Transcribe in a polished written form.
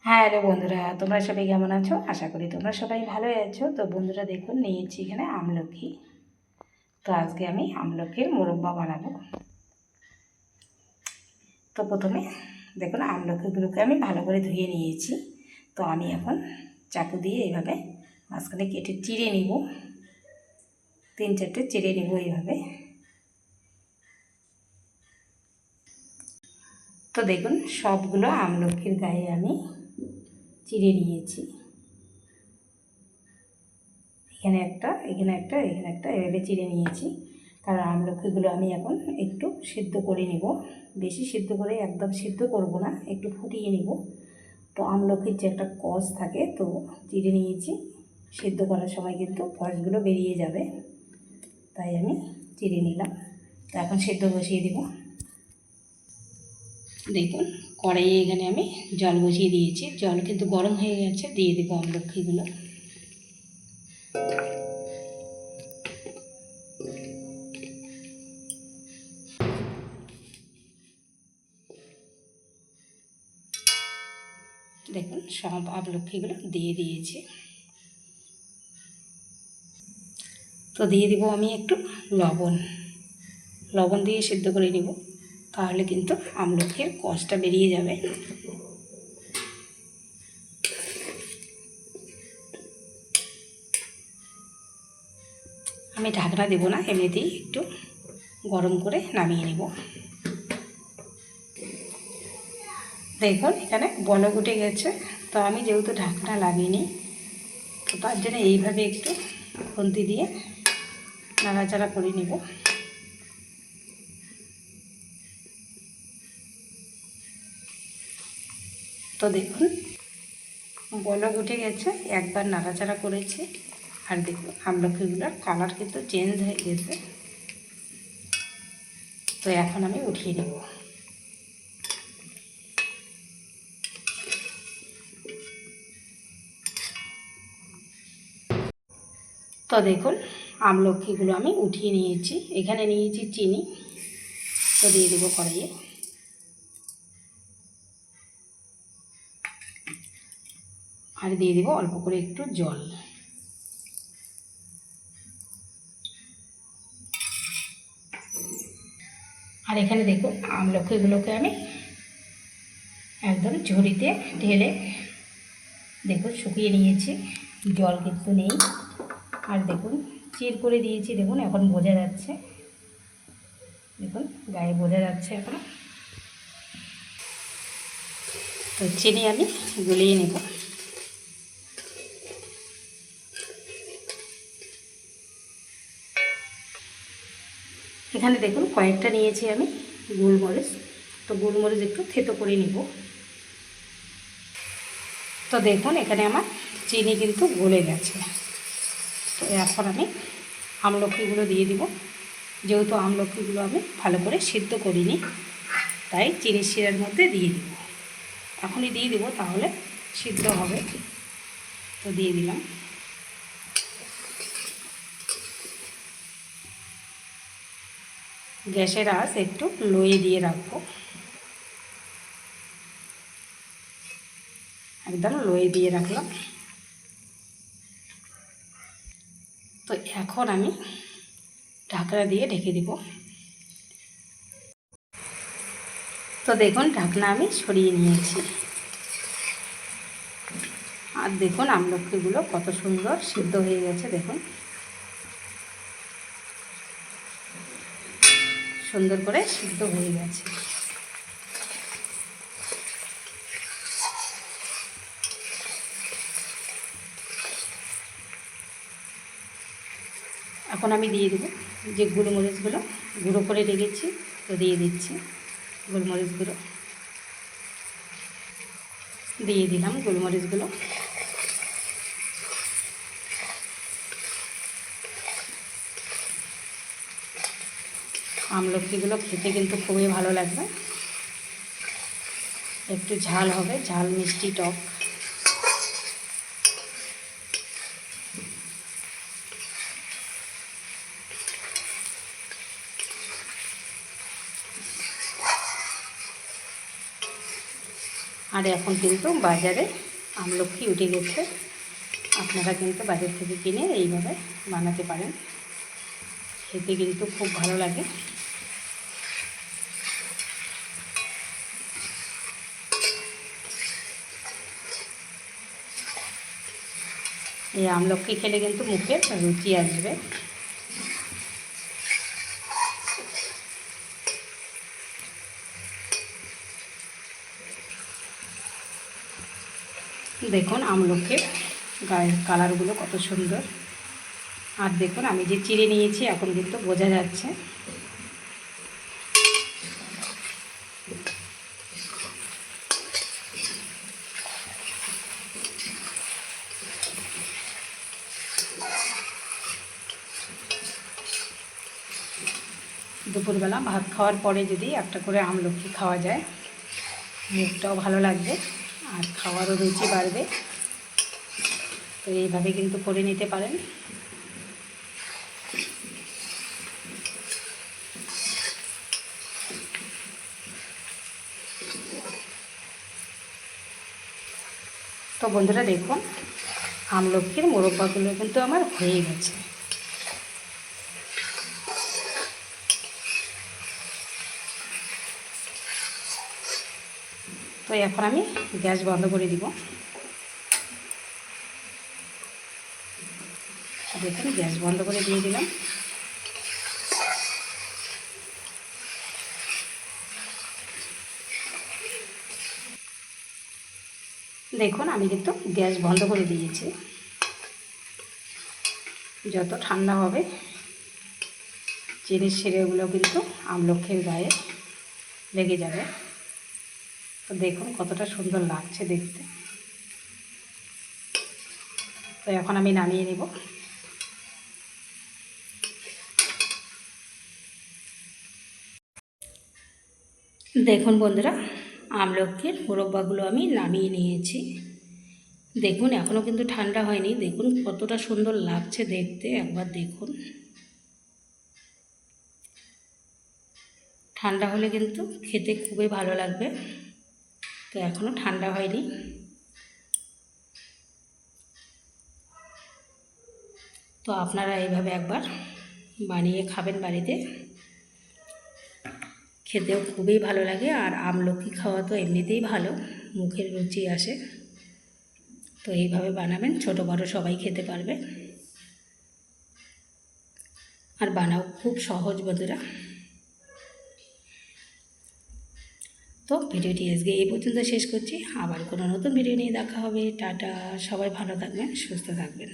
হ্যাঁ, হ্যালো বন্ধুরা, তোমরা সবাই কেমন আছো? আশা করি তোমরা সবাই ভালোই আছো। তো বন্ধুরা দেখুন, নিয়েছি এখানে আমলকি। তো আজকে আমি আমলকির মোরব্বা বানাবো। তো প্রথমে দেখুন, আমলকিগুলোকে আমি ভালো করে ধুয়ে নিয়েছি। তো আমি এখন চাকু দিয়ে এইভাবে মাঝখানে কেটে চিড়ে নিব। 3-4টে চিড়ে নিব এইভাবে। তো দেখুন, সবগুলো আমলকির গায়ে আমি চিড়ে নিয়েছি। এখানে একটা, এখানে একটা, এখানে একটা, এভাবে চিড়ে নিয়েছি। কারণ আমলকিগুলো আমি এখন একটু সিদ্ধ করে নিব। বেশি সিদ্ধ করে একদম সিদ্ধ করব না, একটু ফুটিয়ে নিব। তো আমলকির যে একটা কষ থাকে, তো চিড়ে নিয়েছি। সিদ্ধ করার সময় কিন্তু কষগুলো বেরিয়ে যাবে, তাই আমি চিড়ে নিলাম। তো এখন সিদ্ধ বসিয়ে দিব। দেখুন, কড়াইয়ে এখানে আমি জল বসিয়ে দিয়েছি। জল কিন্তু গরম হয়ে গেছে, দিয়ে দেবো আমলকিগুলো। দেখুন, সব আমলকিগুলো দিয়ে দিয়েছি। তো দিয়ে দিব আমি একটু লবণ। লবণ দিয়ে সিদ্ধ করে নিব, তাহলে কিন্তু আমলকির কষটা বেরিয়ে যাবে। আমি ঢাকনা দেব না, এমনিতেই একটু গরম করে নামিয়ে নেব। দেখুন, এখানে বলক উঠে গেছে। তো আমি যেহেতু ঢাকনা লাগিয়ে, তো তার জন্য এইভাবে একটু খুন্তি দিয়ে নাড়াচাড়া করে নেব। তো দেখুন, বলক উঠে গেছে, একবার নাড়াচাড়া করেছি। আর দেখুন, আমলকিগুলোর কালার কিন্তু চেঞ্জ হয়ে গেছে। তো এখন আমি উঠিয়ে নেব। তো দেখুন, আমলকিগুলো আমি উঠিয়ে নিয়েছি। এখানে নিয়েছি চিনি। তো দিয়ে দেবো কড়াইয়ে। আর দিয়ে দেবো অল্প করে একটু জল। আর এখানে দেখুন, আমলকিগুলোকে আমি একদম ঝুড়িতে ঢেলে দেখুন শুকিয়ে নিয়েছি। জল কিন্তু নেই। আর দেখুন, চির করে দিয়েছি। দেখুন, এখন বোঝা যাচ্ছে। দেখুন, গায়ে বোঝা যাচ্ছে এখন। তো চিনি আমি গলিয়ে নেব। এখানে দেখুন, কয়েকটা নিয়েছি আমি গোলমরিচ। তো গোলমরিচ একটু থেতো করে নিব। তো দেখুন, এখানে আমার চিনি কিন্তু গলে গেছে। তো এখন আমি আমলকিগুলো দিয়ে দিব। যেহেতু আমলকিগুলো আমি ভালো করে সিদ্ধ করিনি, তাই চিনি শিরার মধ্যে দিয়ে দিব। এখনই দিয়ে দিব, তাহলে সিদ্ধ হবে। তো দিয়ে দিলাম। গ্যাসের আঁচ একটু লোয়ে দিয়ে রাখবো, একদম লোয়ে দিয়ে রাখলাম। তো এখন আমি ঢাকনা দিয়ে ঢেকে দিব। তো দেখুন, ঢাকনা আমি সরিয়ে নিয়েছি। আর দেখুন, আমলকিগুলো কত সুন্দর সিদ্ধ হয়ে গেছে। দেখুন, সুন্দর করে সিদ্ধ হয়ে গেছে। এখন আমি দিয়ে দেবো যে গোলমরিচগুলো গুঁড়ো করে রেখেছি। তো দিয়ে দিচ্ছি গোলমরিচগুলো। দিয়ে দিলাম গোলমরিচগুলো। আমলকিগুলো খেতে কিন্তু খুবই ভালো লাগবে। একটু ঝাল হবে, ঝাল মিষ্টি টক। আর এখন কিন্তু বাজারে আমলকি উঠে গেছে, আপনারা কিন্তু বাজার থেকে কিনে এইভাবে বানাতে পারেন, খেতে কিন্তু খুব ভালো লাগে। এই আমলকি খেলে কিন্তু মুখে রুচি আসবে। দেখুন আমলকির গায়ের কালারগুলো কত সুন্দর। আর দেখুন আমি যে চিড়ে নিয়েছি এখন কিন্তু বোঝা যাচ্ছে। দুপুরবেলা ভাত খাওয়ার পরে যদি একটা করে আমলকি খাওয়া যায়, মুখটাও ভালো লাগবে আর খাওয়ারও রুচি বাড়বে। তো এইভাবে কিন্তু করে নিতে পারেন। তো বন্ধুরা দেখুন আমলকির মোরব্বাগুলো কিন্তু আমার হয়ে গেছে। তো এখন আমি গ্যাস বন্ধ করে দিব। দেখুন গ্যাস বন্ধ করে দিয়ে দিলাম। দেখুন আমি কিন্তু গ্যাস বন্ধ করে দিয়েছি। যত ঠান্ডা হবে চিনির শিরাগুলো কিন্তু আমলকির গায়ে লেগে যাবে। তো দেখুন কতটা সুন্দর লাগছে দেখতে। তো এখন আমি নামিয়ে নেব। দেখুন বন্ধুরা আমলকির মোরব্বাগুলো আমি নামিয়ে নিয়েছি। দেখুন এখনও কিন্তু ঠান্ডা হয়নি, দেখুন কতটা সুন্দর লাগছে দেখতে, একবার দেখুন। ঠান্ডা হলে কিন্তু খেতে খুবই ভালো লাগবে। তো এখনও ঠান্ডা হয়নি। তো আপনারা এইভাবে একবার বানিয়ে খাবেন বাড়িতে, খেতেও খুবই ভালো লাগে। আর আমলকি খাওয়া তো এমনিতেই ভালো, মুখের রুচি আসে। তো এইভাবে বানাবেন, ছোট বড় সবাই খেতে পারবে। আর বানাও খুব সহজ বন্ধুরা। তো ভিডিওটি আজকে এই পর্যন্ত শেষ করছি, আবার কোনো নতুন ভিডিও নিয়ে দেখা হবে। টাটা, সবাই ভালো থাকবেন, সুস্থ থাকবেন।